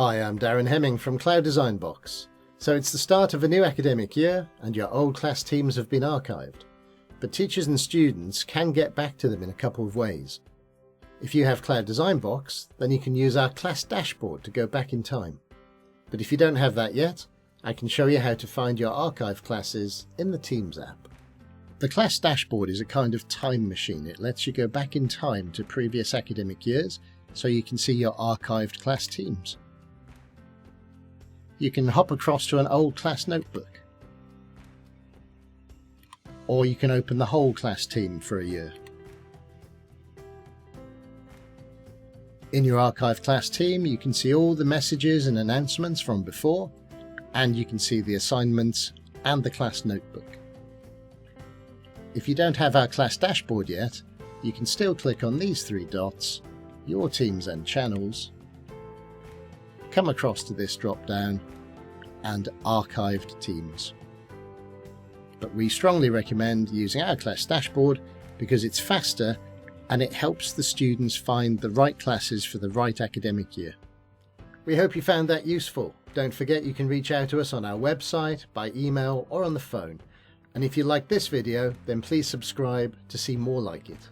Hi, I'm Darren Hemming from Cloud Design Box. So it's the start of a new academic year and your old class teams have been archived. But teachers and students can get back to them in a couple of ways. If you have Cloud Design Box, then you can use our class dashboard to go back in time. But if you don't have that yet, I can show you how to find your archived classes in the Teams app. The class dashboard is a kind of time machine. It lets you go back in time to previous academic years so you can see your archived class teams. You can hop across to an old class notebook, or you can open the whole class team for a year. In your archived class team, you can see all the messages and announcements from before, and you can see the assignments and the class notebook. If you don't have our class dashboard yet, you can still click on these three dots, Your Teams and Channels, come across to this drop down and Archived Teams. But we strongly recommend using our class dashboard because it's faster and it helps the students find the right classes for the right academic year. We hope you found that useful. Don't forget you can reach out to us on our website, by email or on the phone. And if you like this video, then please subscribe to see more like it.